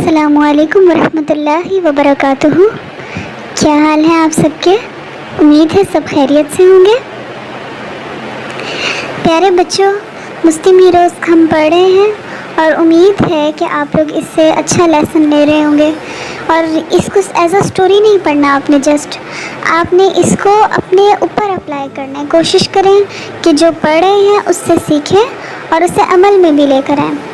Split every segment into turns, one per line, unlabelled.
السلام علیکم ورحمۃ اللہ وبرکاتہ۔ کیا حال ہیں آپ سب کے؟ امید ہے سب خیریت سے ہوں گے۔ پیارے بچوں، مسلم ہیروز ہم پڑھ رہے ہیں اور امید ہے کہ آپ لوگ اس سے اچھا لیسن لے رہے ہوں گے۔ اور اس کو ایز اے اسٹوری نہیں پڑھنا آپ نے اس کو اپنے اوپر اپلائی کرنا ہے۔ کوشش کریں کہ جو پڑھ رہے ہیں اس سے سیکھیں اور اسے عمل میں بھی لے کر آئیں۔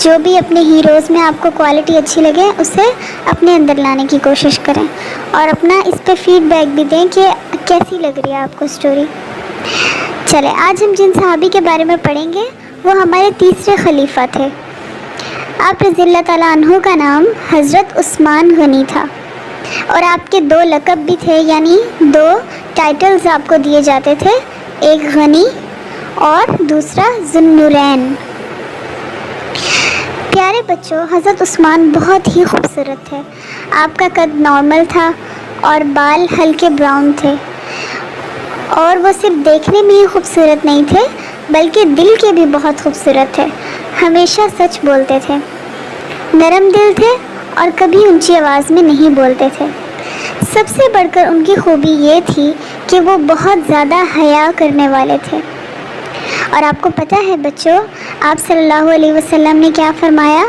جو بھی اپنے ہیروز میں آپ کو کوالٹی اچھی لگے اسے اپنے اندر لانے کی کوشش کریں اور اپنا اس پہ فیڈ بیک بھی دیں کہ کیسی لگ رہی ہے آپ کو اسٹوری۔ چلے آج ہم جن صحابی کے بارے میں پڑھیں گے وہ ہمارے تیسرے خلیفہ تھے۔ آپ رضی اللہ تعالیٰ عنہ کا نام حضرت عثمان غنی تھا اور آپ کے دو لقب بھی تھے، یعنی دو ٹائٹلز آپ کو دیے جاتے تھے، ایک غنی اور دوسرا ذو النورین۔ پیارے بچوں، حضرت عثمان بہت ہی خوبصورت تھے۔ آپ کا قد نارمل تھا اور بال ہلکے براؤن تھے، اور وہ صرف دیکھنے میں ہی خوبصورت نہیں تھے بلکہ دل کے بھی بہت خوبصورت تھے۔ ہمیشہ سچ بولتے تھے، نرم دل تھے اور کبھی اونچی آواز میں نہیں بولتے تھے۔ سب سے بڑھ کر ان کی خوبی یہ تھی کہ وہ بہت زیادہ حیا کرنے والے تھے۔ اور آپ کو پتہ ہے بچوں، آپ صلی اللہ علیہ وسلم نے کیا فرمایا؟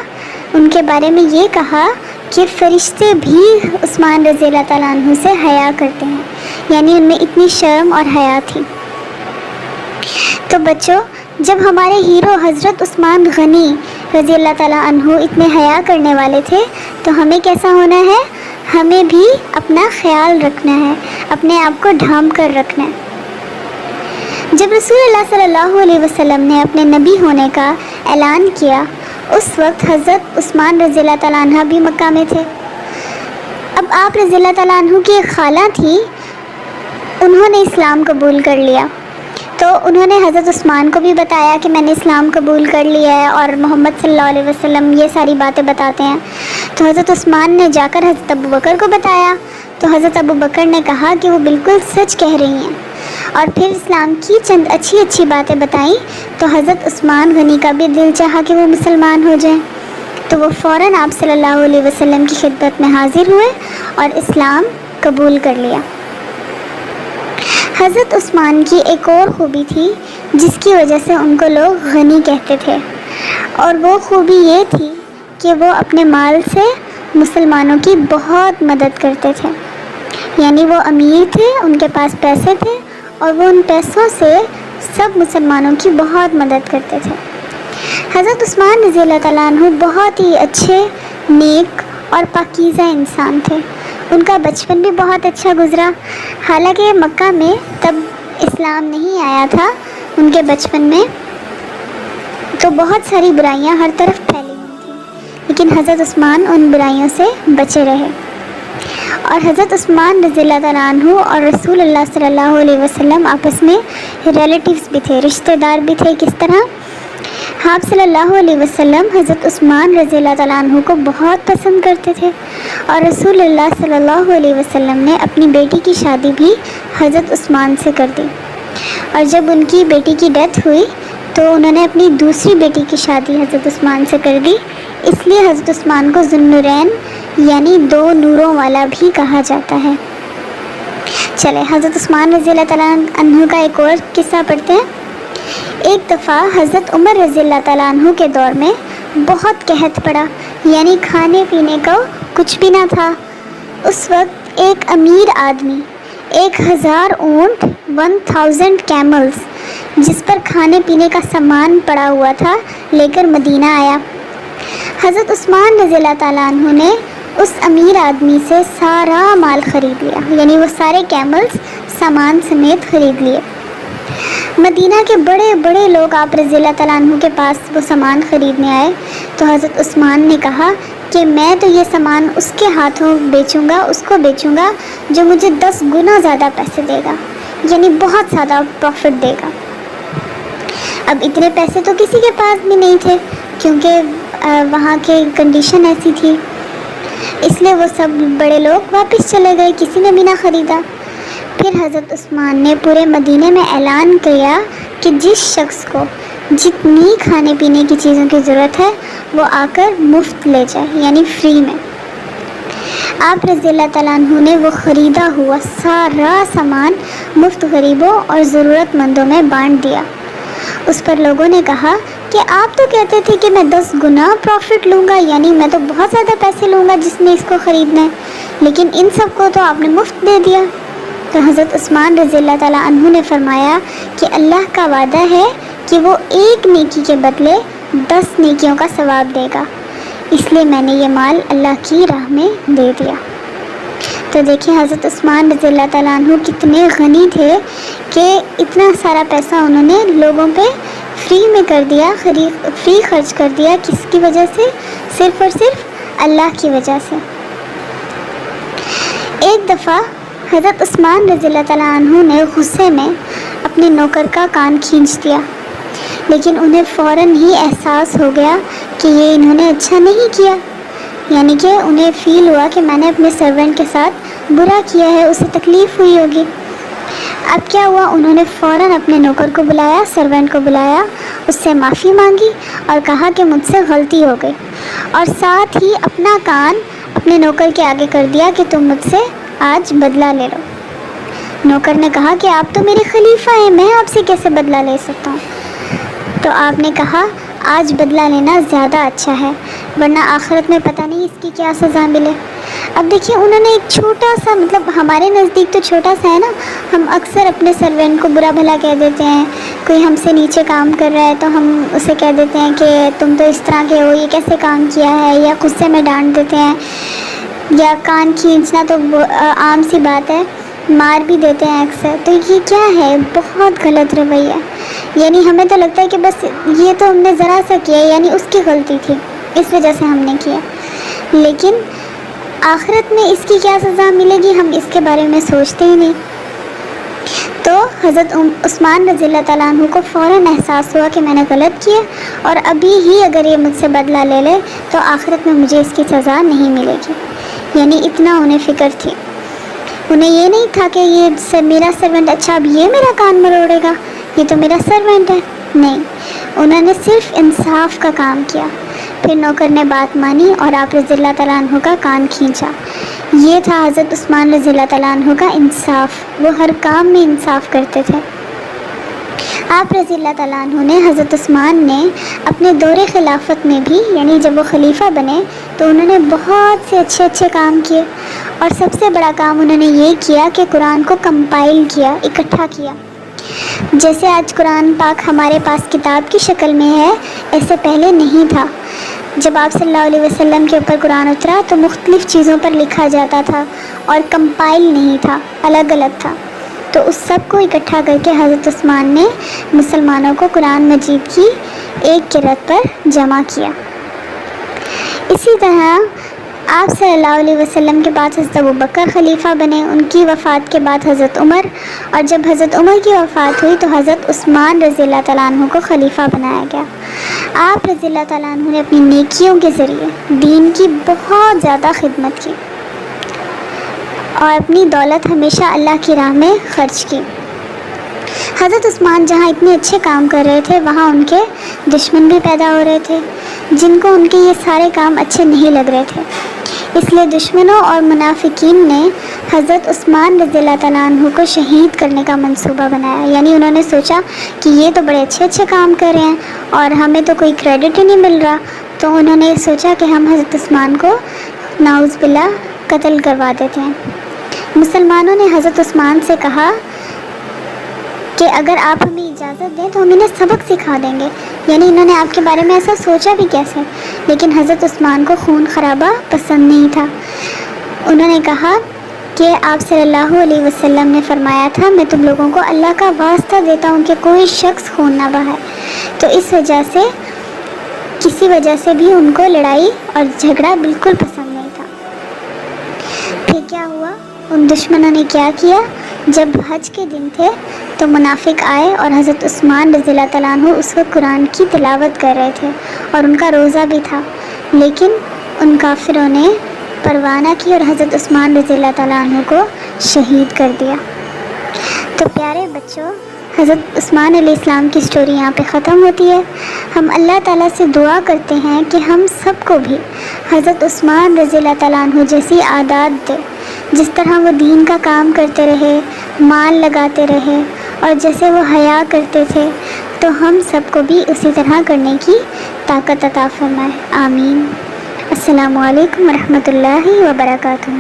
ان کے بارے میں یہ کہا کہ فرشتے بھی عثمان رضی اللہ تعالیٰ عنہ سے حیا کرتے ہیں، یعنی ان میں اتنی شرم اور حیا تھی۔ تو بچوں، جب ہمارے ہیرو حضرت عثمان غنی رضی اللہ تعالیٰ عنہ اتنے حیا کرنے والے تھے تو ہمیں کیسا ہونا ہے؟ ہمیں بھی اپنا خیال رکھنا ہے، اپنے آپ کو ڈھانپ کر رکھنا ہے۔ جب رسول اللہ صلی اللہ علیہ وسلم نے اپنے نبی ہونے کا اعلان کیا، اس وقت حضرت عثمان رضی اللہ تعالیٰ عنہ بھی مکہ میں تھے۔ اب آپ رضی اللہ تعالیٰ عنہ کی ایک خالہ تھی، انہوں نے اسلام قبول کر لیا، تو انہوں نے حضرت عثمان کو بھی بتایا کہ میں نے اسلام قبول کر لیا ہے اور محمد صلی اللہ علیہ وسلم یہ ساری باتیں بتاتے ہیں۔ تو حضرت عثمان نے جا کر حضرت ابو بکر کو بتایا، تو حضرت ابو بکر نے کہا کہ وہ بالکل سچ کہہ رہی ہیں، اور پھر اسلام کی چند اچھی باتیں بتائیں تو حضرت عثمان غنی کا بھی دل چاہا کہ وہ مسلمان ہو جائیں۔ تو وہ فوراً آپ صلی اللہ علیہ وسلم کی خدمت میں حاضر ہوئے اور اسلام قبول کر لیا۔ حضرت عثمان کی ایک اور خوبی تھی جس کی وجہ سے ان کو لوگ غنی کہتے تھے، اور وہ خوبی یہ تھی کہ وہ اپنے مال سے مسلمانوں کی بہت مدد کرتے تھے۔ یعنی وہ امیر تھے، ان کے پاس پیسے تھے اور وہ ان پیسوں سے سب مسلمانوں کی بہت مدد کرتے تھے۔ حضرت عثمان رضی اللہ تعالیٰ عنہ بہت ہی اچھے، نیک اور پاکیزہ انسان تھے۔ ان کا بچپن بھی بہت اچھا گزرا، حالانکہ مکہ میں تب اسلام نہیں آیا تھا ان کے بچپن میں، تو بہت ساری برائیاں ہر طرف پھیلی ہوئی تھیں، لیکن حضرت عثمان ان برائیوں سے بچے رہے۔ اور حضرت عثمان رضی اللہ تعالیٰ عنہ اور رسول اللہ صلی اللہ علیہ وسلم آپس میں ریلیٹیوز بھی تھے، رشتہ دار بھی تھے۔ کس طرح؟ آپ صلی اللہ علیہ وسلم حضرت عثمان رضی اللہ تعالیٰ عنہ کو بہت پسند کرتے تھے، اور رسول اللہ صلی اللہ علیہ وسلم نے اپنی بیٹی کی شادی بھی حضرت عثمان سے کر دی، اور جب ان کی بیٹی کی ڈیتھ ہوئی تو انہوں نے اپنی دوسری بیٹی کی شادی حضرت عثمان سے کر دی۔ اس لیے حضرت عثمان کو ذو النورین یعنی دو نوروں والا بھی کہا جاتا ہے۔ چلے حضرت عثمان رضی اللہ تعالیٰ عنہ کا ایک اور قصہ پڑھتے ہیں۔ ایک دفعہ حضرت عمر رضی اللہ تعالیٰ عنہ کے دور میں بہت قحط پڑا، یعنی کھانے پینے کا کچھ بھی نہ تھا۔ اس وقت ایک امیر آدمی 1000 اونٹ 1000 کیملز جس پر کھانے پینے کا سامان پڑا ہوا تھا لے کر مدینہ آیا۔ حضرت عثمان رضی اللہ تعالیٰ عنہ نے اس امیر آدمی سے سارا مال خرید لیا، یعنی وہ سارے کیملز سامان سمیت خرید لیے۔ مدینہ کے بڑے بڑے لوگ آپ رضی اللہ تعالیٰ عنہ کے پاس وہ سامان خریدنے آئے، تو حضرت عثمان نے کہا کہ میں تو یہ سامان اس کے ہاتھوں بیچوں گا، اس کو بیچوں گا جو مجھے 10 گنا زیادہ پیسے دے گا، یعنی بہت زیادہ پروفٹ دے گا۔ اب اتنے پیسے تو کسی کے پاس بھی نہیں تھے، کیونکہ وہاں کی کنڈیشن ایسی تھی، اس لیے وہ سب بڑے لوگ واپس چلے گئے، کسی نے بھی نہ خریدا۔ پھر حضرت عثمان نے پورے مدینے میں اعلان کیا کہ جس شخص کو جتنی کھانے پینے کی چیزوں کی ضرورت ہے وہ آ کر مفت لے جائے، یعنی فری میں۔ آپ رضی اللہ تعالیٰ عنہ نے وہ خریدا ہوا سارا سامان مفت غریبوں اور ضرورت مندوں میں بانٹ دیا۔ اس پر لوگوں نے کہا کہ آپ تو کہتے تھے کہ میں 10 گنا پروفٹ لوں گا، یعنی میں تو بہت زیادہ پیسے لوں گا جس نے اس کو خریدنا ہے، لیکن ان سب کو تو آپ نے مفت دے دیا۔ تو حضرت عثمان رضی اللہ تعالیٰ عنہ نے فرمایا کہ اللہ کا وعدہ ہے کہ وہ ایک نیکی کے بدلے 10 نیکیوں کا ثواب دے گا، اس لیے میں نے یہ مال اللہ کی راہ میں دے دیا۔ تو دیکھیں حضرت عثمان رضی اللہ تعالیٰ عنہ کتنے غنی تھے کہ اتنا سارا پیسہ انہوں نے لوگوں پہ فری میں کر دیا، فری خرچ کر دیا۔ کس کی وجہ سے؟ صرف اور صرف اللہ کی وجہ سے۔ ایک دفعہ حضرت عثمان رضی اللہ تعالیٰ عنہ نے غصے میں اپنے نوکر کا کان کھینچ دیا، لیکن انہیں فوراً ہی احساس ہو گیا کہ یہ انہوں نے اچھا نہیں کیا، یعنی کہ انہیں فیل ہوا کہ میں نے اپنے سرونٹ کے ساتھ برا کیا ہے، اسے تکلیف ہوئی ہوگی۔ اب کیا ہوا؟ انہوں نے فوراً اپنے نوکر کو بلایا، سرونٹ کو بلایا، اس سے معافی مانگی اور کہا کہ مجھ سے غلطی ہو گئی، اور ساتھ ہی اپنا کان اپنے نوکر کے آگے کر دیا کہ تم مجھ سے آج بدلہ لے لو۔ نوکر نے کہا کہ آپ تو میرے خلیفہ ہیں، میں آپ سے کیسے بدلہ لے سکتا ہوں؟ تو آپ نے کہا آج بدلہ لینا زیادہ اچھا ہے، ورنہ آخرت میں پتہ نہیں اس کی کیا سزا ملے۔ اب دیکھیے انہوں نے ایک چھوٹا سا، مطلب ہمارے نزدیک تو چھوٹا سا ہے نا، ہم اکثر اپنے سرونٹ کو برا بھلا کہہ دیتے ہیں، کوئی ہم سے نیچے کام کر رہا ہے تو ہم اسے کہہ دیتے ہیں کہ تم تو اس طرح کے ہو، یہ کیسے کام کیا ہے، یا غصے میں ڈانٹ دیتے ہیں، یا کان کھینچنا تو عام سی بات ہے، مار بھی دیتے ہیں اکثر۔ تو یہ کیا ہے؟ بہت غلط رویہ ہے، یعنی ہمیں تو لگتا ہے کہ بس یہ تو ہم نے ذرا سا کیا، یعنی اس کی غلطی تھی اس وجہ سے ہم نے کیا، لیکن آخرت میں اس کی کیا سزا ملے گی ہم اس کے بارے میں سوچتے ہی نہیں۔ تو حضرت عثمان رضی اللہ تعالیٰ عنہ کو فوراً احساس ہوا کہ میں نے غلط کیا، اور ابھی ہی اگر یہ مجھ سے بدلہ لے لے تو آخرت میں مجھے اس کی سزا نہیں ملے گی، یعنی اتنا انہیں فکر تھی۔ انہیں یہ نہیں تھا کہ یہ میرا سرونٹ، اچھا اب یہ میرا کان مروڑے گا، یہ تو میرا سرونٹ ہے، نہیں، انہوں نے صرف انصاف کا کام کیا۔ پھر نوکر نے بات مانی اور آپ رضی اللہ تعالیٰ عنہ کا کان کھینچا۔ یہ تھا حضرت عثمان رضی اللہ تعالیٰ عنہ کا انصاف، وہ ہر کام میں انصاف کرتے تھے۔ آپ رضی اللہ تعالیٰ عنہ نے، حضرت عثمان نے اپنے دور خلافت میں بھی، یعنی جب وہ خلیفہ بنے تو انہوں نے بہت سے اچھے کام کیے، اور سب سے بڑا کام انہوں نے یہ کیا کہ قرآن کو کمپائل کیا، اکٹھا کیا۔ جیسے آج قرآن پاک ہمارے پاس کتاب کی شکل میں ہے، ایسے پہلے نہیں تھا۔ جب آپ صلی اللہ علیہ وسلم کے اوپر قرآن اترا تو مختلف چیزوں پر لکھا جاتا تھا اور کمپائل نہیں تھا، الگ الگ تھا۔ تو اس سب کو اکٹھا کر کے حضرت عثمان نے مسلمانوں کو قرآن مجید کی ایک قرأت پر جمع کیا۔ اسی طرح آپ صلی اللہ علیہ وسلم کے بعد حضرت ابوبکر خلیفہ بنے، ان کی وفات کے بعد حضرت عمر، اور جب حضرت عمر کی وفات ہوئی تو حضرت عثمان رضی اللہ تعالیٰ عنہ کو خلیفہ بنایا گیا۔ آپ رضی اللہ تعالیٰ عنہ نے اپنی نیکیوں کے ذریعے دین کی بہت زیادہ خدمت کی اور اپنی دولت ہمیشہ اللہ کی راہ میں خرچ کی۔ حضرت عثمان جہاں اتنے اچھے کام کر رہے تھے وہاں ان کے دشمن بھی پیدا ہو رہے تھے جن کو ان کے یہ سارے کام اچھے نہیں لگ رہے تھے، اس لیے دشمنوں اور منافقین نے حضرت عثمان رضی اللہ تعالیٰ عنہ کو شہید کرنے کا منصوبہ بنایا، یعنی انہوں نے سوچا کہ یہ تو بڑے اچھے کام کر رہے ہیں اور ہمیں تو کوئی کریڈٹ ہی نہیں مل رہا، تو انہوں نے سوچا کہ ہم حضرت عثمان کو نعوذ باللہ قتل کروا دیتے ہیں۔ مسلمانوں نے حضرت عثمان سے کہا کہ اگر آپ ہمیں اجازت دیں تو ہم انہیں سبق سکھا دیں گے، یعنی انہوں نے آپ کے بارے میں ایسا سوچا بھی کیسے، لیکن حضرت عثمان کو خون خرابہ پسند نہیں تھا۔ انہوں نے کہا کہ آپ صلی اللہ علیہ وسلم نے فرمایا تھا میں تم لوگوں کو اللہ کا واسطہ دیتا ہوں کہ کوئی شخص خون نہ بہائے، تو اس وجہ سے کسی وجہ سے بھی ان کو لڑائی اور جھگڑا بالکل پسند نہیں تھا۔ پھر کیا ہوا؟ ان دشمنوں نے کیا کیا؟ جب حج کے دن تھے تو منافق آئے اور حضرت عثمان رضی اللہ تعالیٰ عنہ اس وقت قرآن کی تلاوت کر رہے تھے اور ان کا روزہ بھی تھا، لیکن ان کافروں نے پرواہ نہ کی اور حضرت عثمان رضی اللہ تعالیٰ عنہ کو شہید کر دیا۔ تو پیارے بچوں، حضرت عثمان علیہ السلام کی سٹوری یہاں پہ ختم ہوتی ہے۔ ہم اللہ تعالیٰ سے دعا کرتے ہیں کہ ہم سب کو بھی حضرت عثمان رضی اللہ تعالیٰ عنہ جیسی عادات دے، جس طرح وہ دین کا کام کرتے رہے، مال لگاتے رہے اور جیسے وہ حیا کرتے تھے، تو ہم سب کو بھی اسی طرح کرنے کی طاقت عطا فرمائے، آمین۔ السلام علیکم ورحمۃ اللہ وبرکاتہ۔